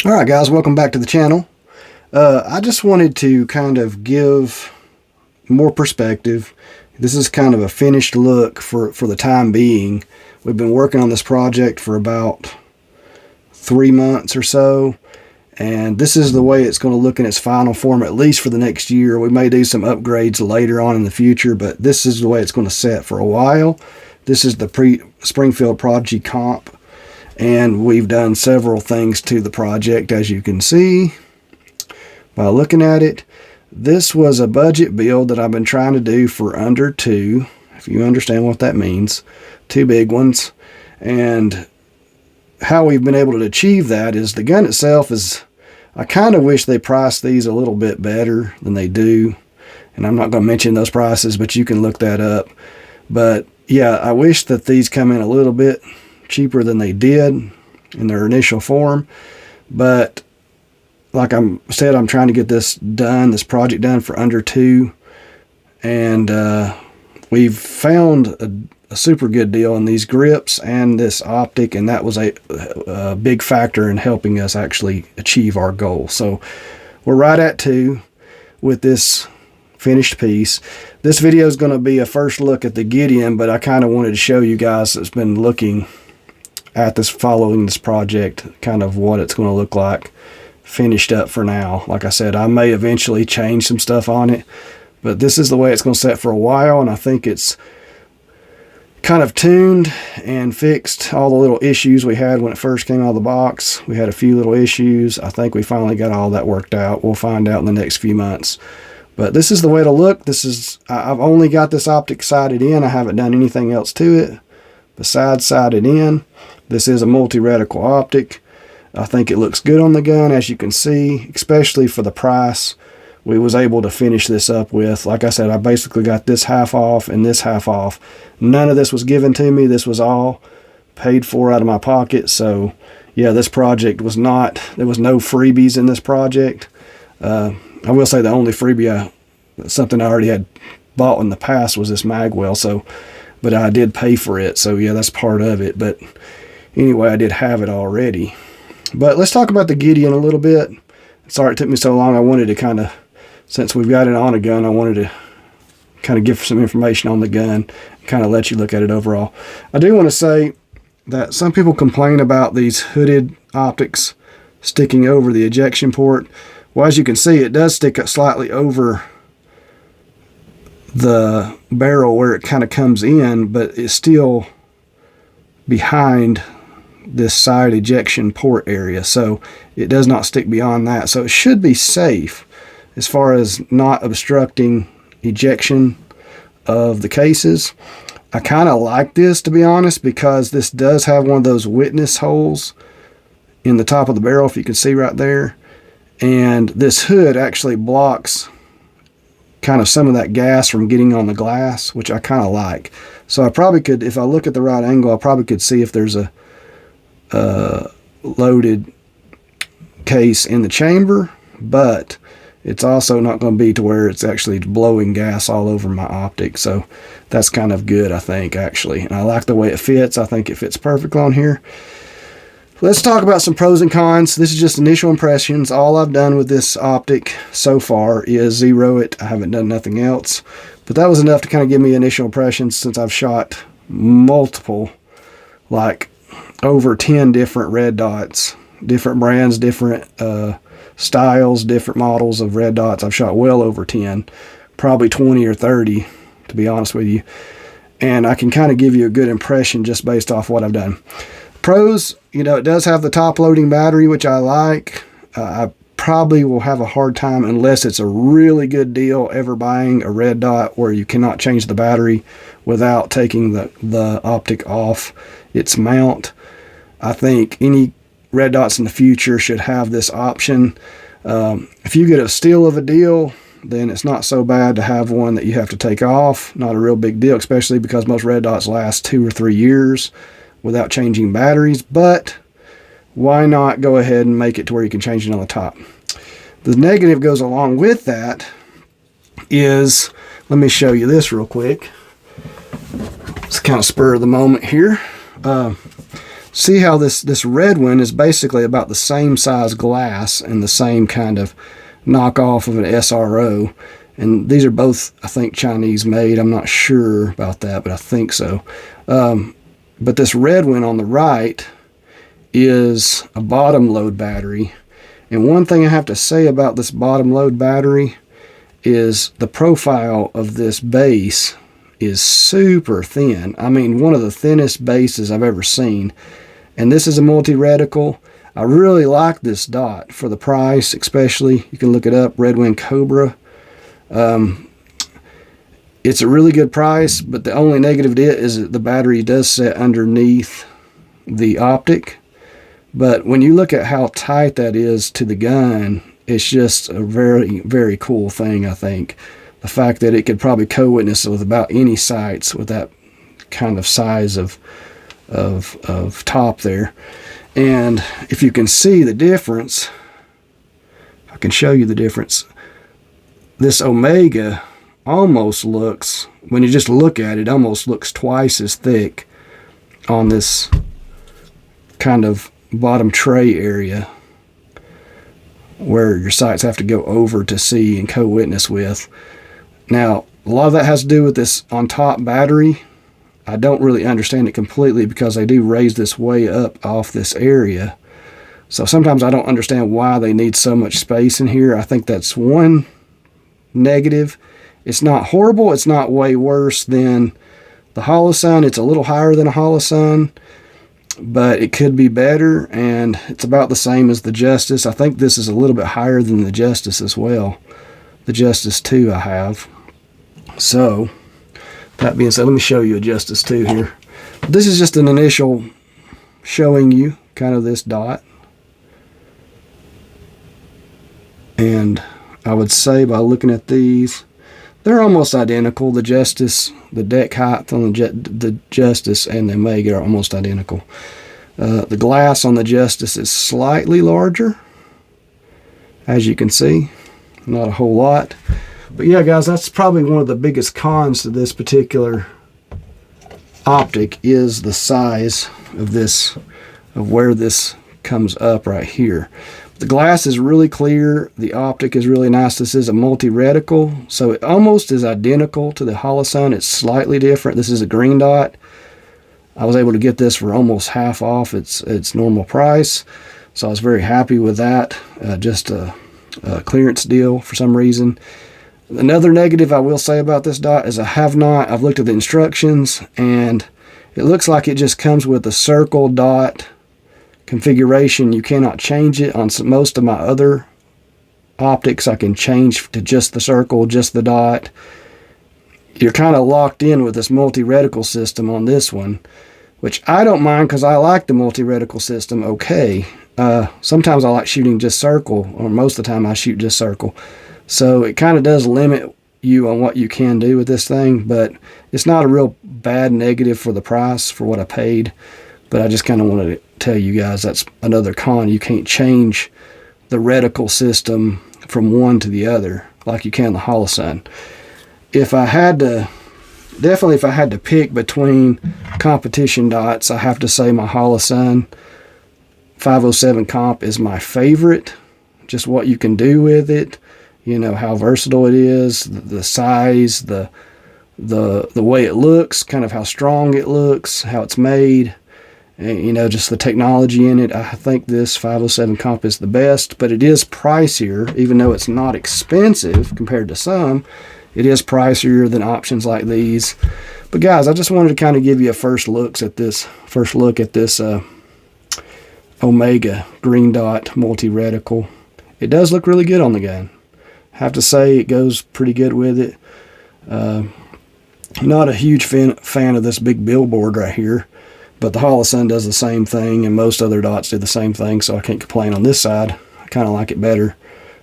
All right, guys, welcome back to the channel. I just wanted to kind of give more perspective. This is kind of a finished look for the time being. We've been working on this project for about 3 months or so, and this is the way it's going to look in its final form, at least for the next year. We may do some upgrades later on in the future, but this is the way it's going to set for a while. This is the Springfield Prodigy comp. And we've done several things to the project, as you can see by looking at it. This was a budget build that I've been trying to do for under 2, if you understand what that means, 2 big ones. And how we've been able to achieve that is the gun itself is, I kind of wish they priced these a little bit better than they do. And I'm not going to mention those prices, but you can look that up. But yeah, I wish that these come in a little bit cheaper than they did in their initial form. But like I said, I'm trying to get this project done for under 2, and we've found a super good deal in these grips and this optic, and that was a big factor in helping us actually achieve our goal. So we're right at 2 with this finished piece. This video is going to be a first look at the Gideon, but I kind of wanted to show you guys that's been looking at this, following this project, kind of what it's going to look like finished up for now. Like I said, I may eventually change some stuff on it, but this is the way it's going to set for a while, and I think it's kind of tuned and fixed all the little issues we had when it first came out of the box. We had a few little issues. I think we finally got all that worked out. We'll find out in the next few months. But this is the way to look. I've only got this optic sighted in. I haven't done anything else to it besides sighted in. This is a multi-reticle optic. I think it looks good on the gun, as you can see, especially for the price we was able to finish this up with. Like I said, I basically got this half off and this half off. None of this was given to me. This was all paid for out of my pocket. So yeah, this project was not, there was no freebies in this project. I will say the only freebie, something I already had bought in the past, was this mag well. So, but I did pay for it. So yeah, that's part of it. But anyway, I did have it already. But let's talk about the Gideon a little bit. Sorry it took me so long. I wanted to kind of, since we've got it on a gun, I wanted to kind of give some information on the gun, kind of let you look at it overall. I do want to say that some people complain about these hooded optics sticking over the ejection port. Well, as you can see, it does stick slightly over the barrel where it kind of comes in, but it's still behind this side ejection port area, so it does not stick beyond that. So it should be safe as far as not obstructing ejection of the cases. I kind of like this, to be honest, because this does have one of those witness holes in the top of the barrel, if you can see right there, and this hood actually blocks kind of some of that gas from getting on the glass, which I kind of like. So I probably could, if I look at the right angle, I probably could see if there's a loaded case in the chamber, but it's also not going to be to where it's actually blowing gas all over my optic. So that's kind of good, I think, actually. And I like the way it fits. I think it fits perfectly on here. Let's talk about some pros and cons. This is just initial impressions. All I've done with this optic so far is zero it. I haven't done nothing else, but that was enough to kind of give me initial impressions, since I've shot multiple, like over 10 different red dots, different brands, different styles, different models of red dots. I've shot well over 10, probably 20 or 30, to be honest with you. And I can kind of give you a good impression just based off what I've done. Pros, you know, it does have the top loading battery, which I like. I probably will have a hard time, unless it's a really good deal, ever buying a red dot where you cannot change the battery without taking the optic off its mount. I think any red dots in the future should have this option. If you get a steal of a deal, then it's not so bad to have one that you have to take off. Not a real big deal, especially because most red dots last 2 or 3 years without changing batteries. But why not go ahead and make it to where you can change it on the top? The negative goes along with that is, let me show you this real quick. It's kind of spur of the moment here. see how this red one is basically about the same size glass and the same kind of knockoff of an SRO. And these are both, I think, Chinese made. I'm not sure about that, but I think so. But this red one on the right is a bottom load battery. And one thing I have to say about this bottom load battery is the profile of this base is super thin. I mean, one of the thinnest bases I've ever seen. And this is a multi-reticle. I really like this dot for the price, especially. You can look it up, Redwind Cobra. It's a really good price, but the only negative to it is that the battery does sit underneath the optic. But when you look at how tight that is to the gun, it's just a very, very cool thing, I think. The fact that it could probably co-witness with about any sights with that kind of size of top there. And if you can see the difference, I can show you the difference. This Omega almost looks, when you just look at it, almost looks twice as thick on this kind of bottom tray area where your sights have to go over to see and co-witness with. Now, a lot of that has to do with this on top battery. I don't really understand it completely because they do raise this way up off this area. So sometimes I don't understand why they need so much space in here. I think that's one negative. It's not horrible. It's not way worse than the Holosun. It's a little higher than a Holosun, but it could be better, and it's about the same as the Justice. I think this is a little bit higher than the Justice as well. The Justice 2 I have. So, that being said, let me show you a Justice 2 here. This is just an initial showing you kind of this dot. And I would say by looking at these, they're almost identical. The Justice, the deck height on the Justice and the Omega are almost identical. The glass on the Justice is slightly larger, as you can see. Not a whole lot. But yeah, guys, that's probably one of the biggest cons to this particular optic is the size of this, of where this comes up right here. The glass is really clear. The optic is really nice. This is a multi-reticle, so it almost is identical to the Holosun. It's slightly different. This is a green dot. I was able to get this for almost half off its normal price, so I was very happy with that. Just a clearance deal for some reason. Another negative I will say about this dot is I've looked at the instructions, and it looks like it just comes with a circle dot configuration. You cannot change it. On most of my other optics, I can change to just the circle, just the dot. You're kind of locked in with this multi-reticle system on this one, which I don't mind because I like the multi-reticle system okay. Sometimes I like shooting just circle, or most of the time I shoot just circle. So it kind of does limit you on what you can do with this thing, but it's not a real bad negative for the price for what I paid. But I just kind of wanted to tell you guys that's another con. You can't change the reticle system from one to the other like you can the Holosun. If I had to pick between competition dots, I have to say my Holosun 507 comp is my favorite. Just what you can do with it, you know, how versatile it is, the size, the way it looks, kind of how strong it looks, how it's made. You know, just the technology in it. I think this 507 comp is the best, but it is pricier, even though it's not expensive compared to some. It is pricier than options like these. But guys, I just wanted to kind of give you a first look at this Omega green dot multi-reticle. It does look really good on the gun. I have to say it goes pretty good with it. Not a huge fan of this big billboard right here. But the Holosun does the same thing, and most other dots do the same thing, so I can't complain on this side. I kind of like it better.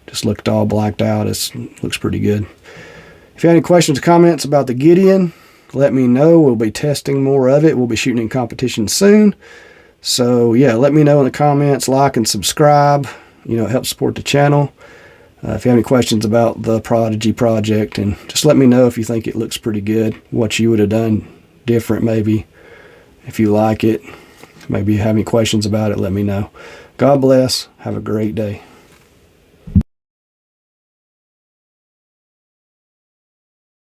Just looked all blacked out. It looks pretty good. If you have any questions or comments about the Gideon, let me know. We'll be testing more of it. We'll be shooting in competition soon. So, yeah, let me know in the comments. Like and subscribe. You know, it helps support the channel. If you have any questions about the Prodigy project, and just let me know if you think it looks pretty good, what you would have done different maybe. If you like it, Maybe you have any questions about it, let me know. God bless. Have a great day.